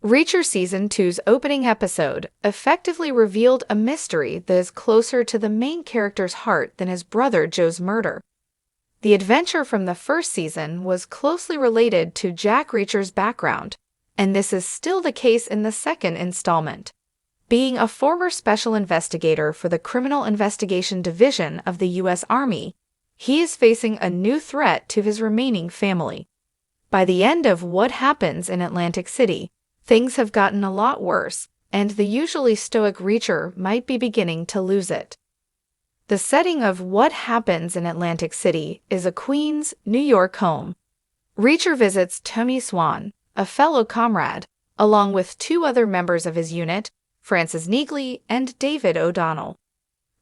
Reacher Season 2's opening episode effectively revealed a mystery that is closer to the main character's heart than his brother Joe's murder. The adventure from the first season was closely related to Jack Reacher's background, and this is still the case in the second installment. Being a former special investigator for the Criminal Investigation Division of the U.S. Army, he is facing a new threat to his remaining family. By the end of What Happens in Atlantic City, things have gotten a lot worse, and the usually stoic Reacher might be beginning to lose it. The setting of What Happens in Atlantic City is a Queens, New York home. Reacher visits Tommy Swan, a fellow comrade, along with two other members of his unit, Francis Neagley and David O'Donnell.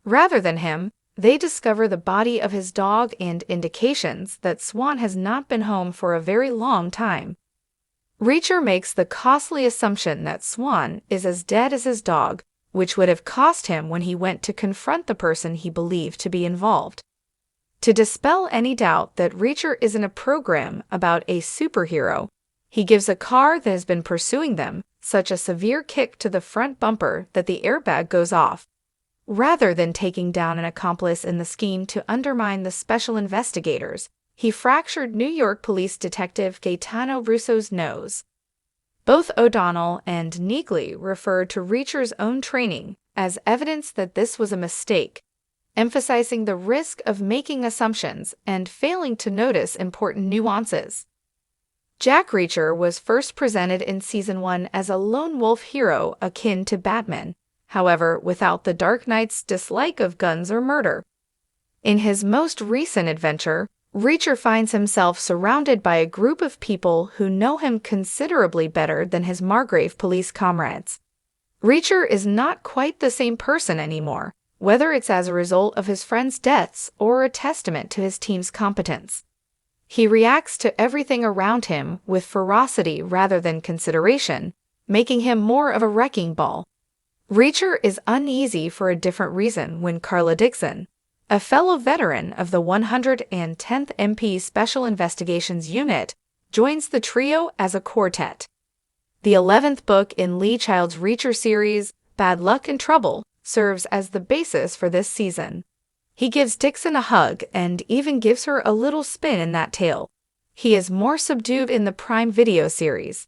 Rather than him, they discover the body of his dog and indications that Swan has not been home for a very long time. Reacher makes the costly assumption that Swan is as dead as his dog, which would have cost him when he went to confront the person he believed to be involved. To dispel any doubt that Reacher isn't a program about a superhero, he gives a car that has been pursuing them such a severe kick to the front bumper that the airbag goes off. Rather than taking down an accomplice in the scheme to undermine the special investigators, he fractured New York Police Detective Gaetano Russo's nose. Both O'Donnell and Neagley referred to Reacher's own training as evidence that this was a mistake, emphasizing the risk of making assumptions and failing to notice important nuances. Jack Reacher was first presented in Season 1 as a lone wolf hero akin to Batman, however, without the Dark Knight's dislike of guns or murder. In his most recent adventure, Reacher finds himself surrounded by a group of people who know him considerably better than his Margrave police comrades. Reacher is not quite the same person anymore, whether it's as a result of his friends' deaths or a testament to his team's competence. He reacts to everything around him with ferocity rather than consideration, making him more of a wrecking ball. Reacher is uneasy for a different reason when Carla Dixon, a fellow veteran of the 110th MP Special Investigations Unit, joins the trio as a quartet. The 11th book in Lee Child's Reacher series, Bad Luck and Trouble, serves as the basis for this season. He gives Dixon a hug and even gives her a little spin in that tail. He is more subdued in the Prime Video series.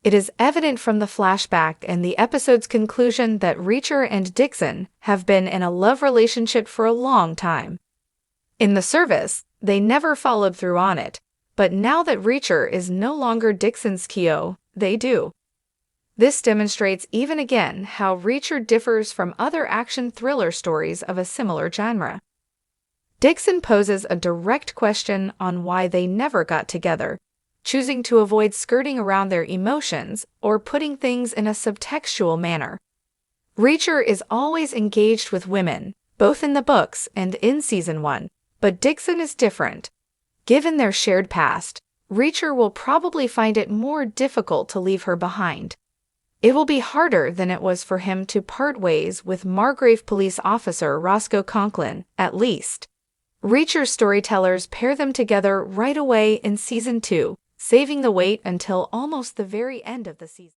It is evident from the flashback and the episode's conclusion that Reacher and Dixon have been in a love relationship for a long time. In the service, they never followed through on it, but now that Reacher is no longer Dixon's Keo, they do. This demonstrates even again how Reacher differs from other action thriller stories of a similar genre. Dixon poses a direct question on why they never got together, choosing to avoid skirting around their emotions or putting things in a subtextual manner. Reacher is always engaged with women, both in the books and in Season 1, but Dixon is different. Given their shared past, Reacher will probably find it more difficult to leave her behind. It will be harder than it was for him to part ways with Margrave police officer Roscoe Conklin, at least. Reacher's storytellers pair them together right away in Season 2, saving the wait until almost the very end of the season.